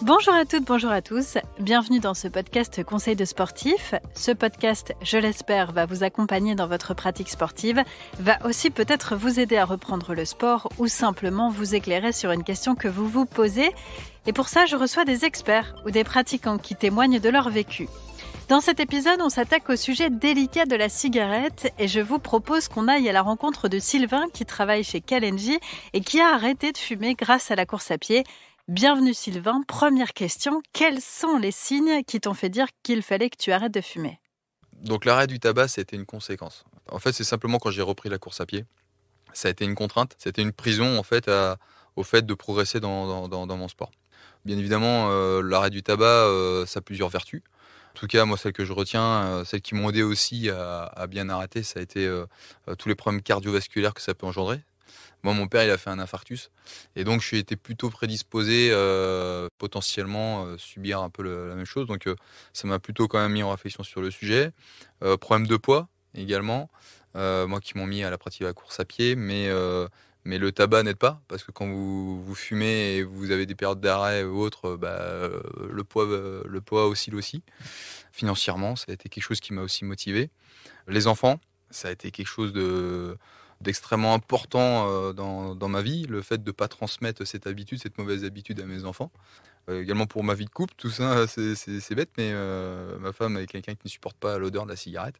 Bonjour à toutes, bonjour à tous. Bienvenue dans ce podcast Conseil de sportif. Ce podcast, je l'espère, va vous accompagner dans votre pratique sportive, va aussi peut-être vous aider à reprendre le sport ou simplement vous éclairer sur une question que vous vous posez. Et pour ça, je reçois des experts ou des pratiquants qui témoignent de leur vécu. Dans cet épisode, on s'attaque au sujet délicat de la cigarette et je vous propose qu'on aille à la rencontre de Sylvain qui travaille chez Kalenji et qui a arrêté de fumer grâce à la course à pied. Bienvenue Sylvain, première question, quels sont les signes qui t'ont fait dire qu'il fallait que tu arrêtes de fumer ? Donc l'arrêt du tabac, c'était une conséquence. En fait, c'est simplement quand j'ai repris la course à pied, ça a été une contrainte, c'était une prison en fait au fait de progresser dans mon sport. Bien évidemment, l'arrêt du tabac, ça a plusieurs vertus. En tout cas, moi, celle que je retiens, celles qui m'ont aidé aussi à bien arrêter, ça a été tous les problèmes cardiovasculaires que ça peut engendrer. Moi, mon père, il a fait un infarctus. Et donc, j'ai été plutôt prédisposé potentiellement subir un peu la même chose. Donc, ça m'a plutôt quand même mis en réflexion sur le sujet. Problème de poids également. Moi qui m'ont mis à la pratique de la course à pied. Mais le tabac n'aide pas. Parce que quand vous fumez et vous avez des périodes d'arrêt ou autres, le poids oscille aussi. Financièrement, ça a été quelque chose qui m'a aussi motivé. Les enfants, ça a été quelque chose d'extrêmement important dans ma vie, le fait de ne pas transmettre cette mauvaise habitude à mes enfants. Également pour ma vie de couple, tout ça, c'est bête, mais ma femme est quelqu'un qui ne supporte pas l'odeur de la cigarette.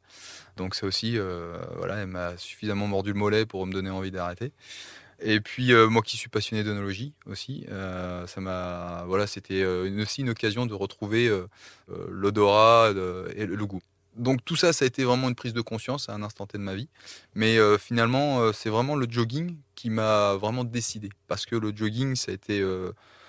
Donc ça aussi, elle m'a suffisamment mordu le mollet pour me donner envie d'arrêter. Et puis moi qui suis passionné d'œnologie aussi, c'était aussi une occasion de retrouver l'odorat et le goût. Donc tout ça, ça a été vraiment une prise de conscience à un instant T de ma vie. Mais finalement, c'est vraiment le jogging qui m'a vraiment décidé. Parce que le jogging, ça a été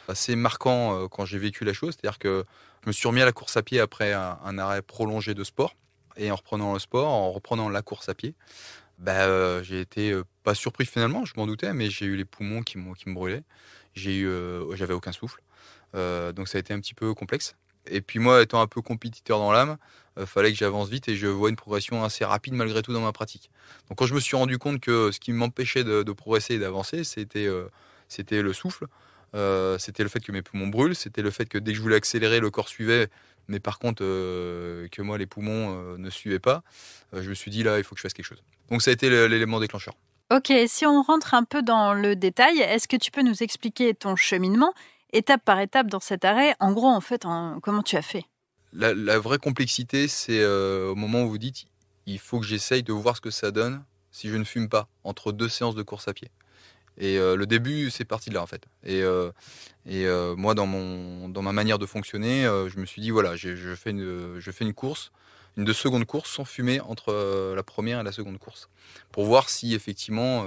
assez marquant quand j'ai vécu la chose. C'est-à-dire que je me suis remis à la course à pied après un arrêt prolongé de sport. Et en reprenant le sport, en reprenant la course à pied, j'ai été pas surpris finalement, je m'en doutais, mais j'ai eu les poumons qui me brûlaient. J'avais aucun souffle. Donc ça a été un petit peu complexe. Et puis moi, étant un peu compétiteur dans l'âme, fallait que j'avance vite et je vois une progression assez rapide malgré tout dans ma pratique. Donc quand je me suis rendu compte que ce qui m'empêchait de progresser et d'avancer, c'était le souffle, c'était le fait que mes poumons brûlent, c'était le fait que dès que je voulais accélérer, le corps suivait, mais par contre que moi les poumons ne suivaient pas, je me suis dit là, il faut que je fasse quelque chose. Donc ça a été l'élément déclencheur. Ok, si on rentre un peu dans le détail, est-ce que tu peux nous expliquer ton cheminement étape par étape dans cet arrêt, en gros, en fait, comment tu as fait ? La vraie complexité, c'est au moment où vous dites il faut que j'essaye de voir ce que ça donne si je ne fume pas entre 2 séances de course à pied. Et le début, c'est parti de là en fait. Et moi, dans ma manière de fonctionner, je me suis dit voilà, je fais une course, une seconde course sans fumer entre la première et la seconde course, pour voir si effectivement.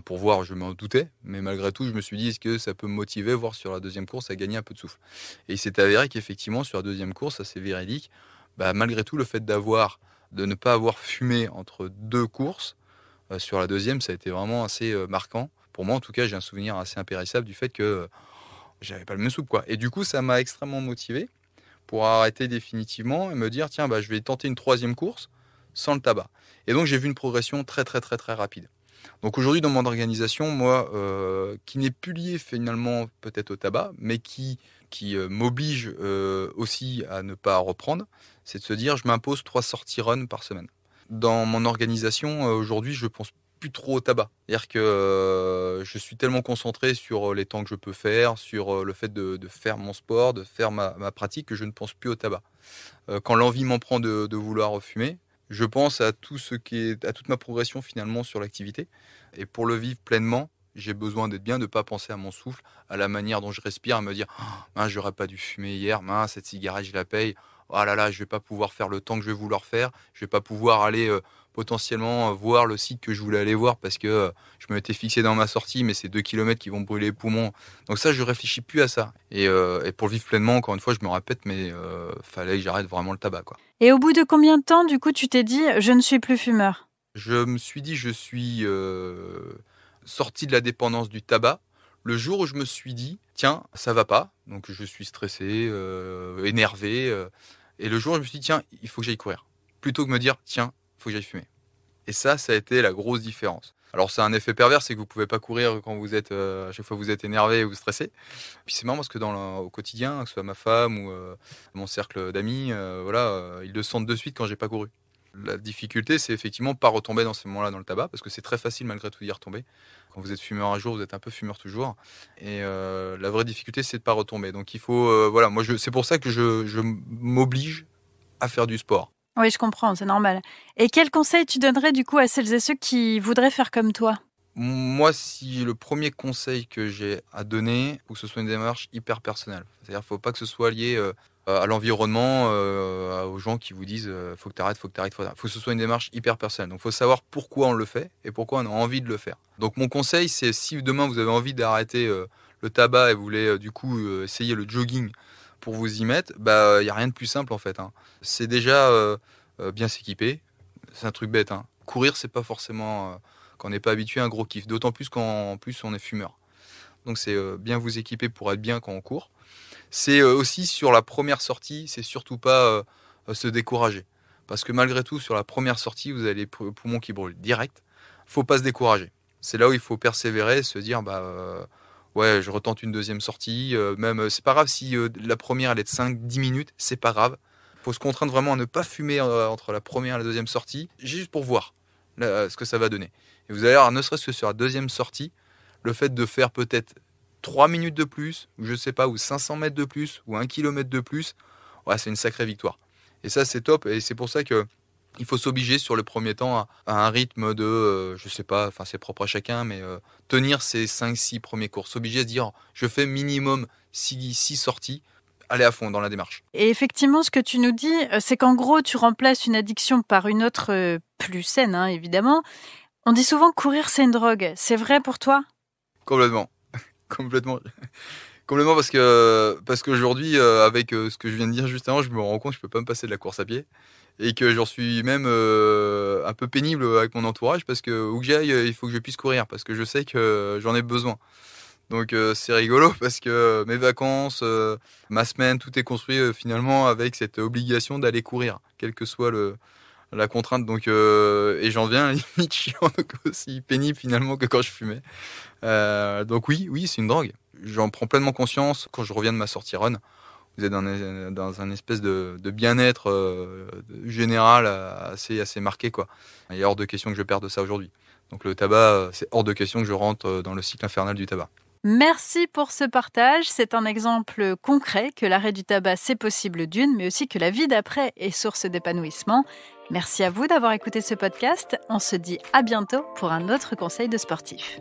Pour voir, je m'en doutais, mais malgré tout, je me suis dit, est-ce que ça peut me motiver, voir sur la deuxième course, à gagner un peu de souffle. Et il s'est avéré qu'effectivement, sur la deuxième course, ça c'est véridique, malgré tout, le fait de ne pas avoir fumé entre 2 courses, sur la deuxième, ça a été vraiment assez marquant. Pour moi, en tout cas, j'ai un souvenir assez impérissable du fait que j'avais pas le même souffle, quoi. Et du coup, ça m'a extrêmement motivé pour arrêter définitivement et me dire, tiens, je vais tenter une 3e course sans le tabac. Et donc, j'ai vu une progression très, très, très, très rapide. Donc aujourd'hui, dans mon organisation, moi, qui n'est plus lié finalement peut-être au tabac, mais qui m'oblige aussi à ne pas reprendre, c'est de se dire, je m'impose 3 sorties run par semaine. Dans mon organisation, aujourd'hui, je pense plus trop au tabac. C'est-à-dire que je suis tellement concentré sur les temps que je peux faire, sur le fait de faire mon sport, de faire ma pratique, que je ne pense plus au tabac. Quand l'envie m'en prend de vouloir fumer, je pense à toute ma progression finalement sur l'activité. Et pour le vivre pleinement, j'ai besoin d'être bien, de ne pas penser à mon souffle, à la manière dont je respire, à me dire mince, j'aurais pas dû fumer hier, mince, cette cigarette, je la paye. Oh là là, je vais pas pouvoir faire le temps que je vais vouloir faire. Je vais pas pouvoir aller potentiellement voir le site que je voulais aller voir parce que je me m'étais fixé dans ma sortie, mais c'est 2 kilomètres qui vont me brûler les poumons. Donc ça, je réfléchis plus à ça. Et pour le vivre pleinement, encore une fois, je me répète, mais fallait que j'arrête vraiment le tabac, quoi. Et au bout de combien de temps, du coup, tu t'es dit « je ne suis plus fumeur » ? Je me suis dit, je suis sorti de la dépendance du tabac le jour où je me suis dit, tiens, ça va pas. Donc je suis stressé, énervé. Et le jour où je me suis dit, tiens, il faut que j'aille courir. Plutôt que me dire, tiens, il faut que j'aille fumer. Et ça a été la grosse différence. Alors c'est un effet pervers, c'est que vous pouvez pas courir quand vous êtes à chaque fois que vous êtes énervé ou stressé. Puis c'est marrant parce que au quotidien, que ce soit ma femme ou mon cercle d'amis, ils le sentent de suite quand j'ai pas couru. La difficulté, c'est effectivement pas retomber dans ces moments-là dans le tabac, parce que c'est très facile malgré tout d'y retomber. Quand vous êtes fumeur un jour, vous êtes un peu fumeur toujours. Et la vraie difficulté, c'est de pas retomber. Donc il faut, c'est pour ça que je m'oblige à faire du sport. Oui, je comprends, c'est normal. Et quel conseil tu donnerais du coup à celles et ceux qui voudraient faire comme toi ? Moi, si le premier conseil que j'ai à donner, faut que ce soit une démarche hyper personnelle. C'est-à-dire qu'il ne faut pas que ce soit lié à l'environnement, aux gens qui vous disent faut que tu arrêtes, faut que tu arrêtes. Il faut que ce soit une démarche hyper personnelle. Donc il faut savoir pourquoi on le fait et pourquoi on a envie de le faire. Donc mon conseil, c'est si demain vous avez envie d'arrêter le tabac et vous voulez essayer le jogging pour vous y mettre, il n'y a rien de plus simple en fait. C'est déjà bien s'équiper. C'est un truc bête. Courir, c'est pas forcément... quand on n'est pas habitué à un gros kiff, d'autant plus quand en plus on est fumeur. Donc c'est bien vous équiper pour être bien quand on court. C'est aussi sur la première sortie, c'est surtout pas se décourager. Parce que malgré tout, sur la première sortie, vous avez les poumons qui brûlent direct. Faut pas se décourager. C'est là où il faut persévérer, se dire je retente une deuxième sortie. C'est pas grave si la première elle est de 5-10 minutes, c'est pas grave. Faut se contraindre vraiment à ne pas fumer entre la première et la deuxième sortie, juste pour voir ce que ça va donner. Et vous allez voir, ne serait-ce que sur la deuxième sortie, le fait de faire peut-être 3 minutes de plus, ou je sais pas, ou 500 mètres de plus, ou 1 kilomètre de plus, c'est une sacrée victoire. Et ça, c'est top, et c'est pour ça que il faut s'obliger sur le premier temps à un rythme de, c'est propre à chacun, mais tenir ces 5-6 premiers cours. S'obliger à se dire, je fais minimum 6 sorties, aller à fond dans la démarche. Et effectivement, ce que tu nous dis, c'est qu'en gros, tu remplaces une addiction par une autre plus saine, évidemment. On dit souvent que courir, c'est une drogue. C'est vrai pour toi ? Complètement. Complètement parce qu'aujourd'hui, avec ce que je viens de dire juste avant, je me rends compte que je peux pas me passer de la course à pied et que j'en suis même un peu pénible avec mon entourage parce que où que j'aille, il faut que je puisse courir parce que je sais que j'en ai besoin. Donc c'est rigolo parce que mes vacances, ma semaine, tout est construit finalement avec cette obligation d'aller courir, quelle que soit la contrainte. Donc et j'en viens limite chiant, donc aussi pénible finalement que quand je fumais. Donc oui, c'est une drogue. J'en prends pleinement conscience quand je reviens de ma sortie run. Vous êtes dans un espèce de bien-être général assez marqué, quoi. Il est hors de question que je perde ça aujourd'hui. Donc le tabac, c'est hors de question que je rentre dans le cycle infernal du tabac. Merci pour ce partage. C'est un exemple concret que l'arrêt du tabac, c'est possible d'une, mais aussi que la vie d'après est source d'épanouissement. Merci à vous d'avoir écouté ce podcast. On se dit à bientôt pour un autre conseil de sportif.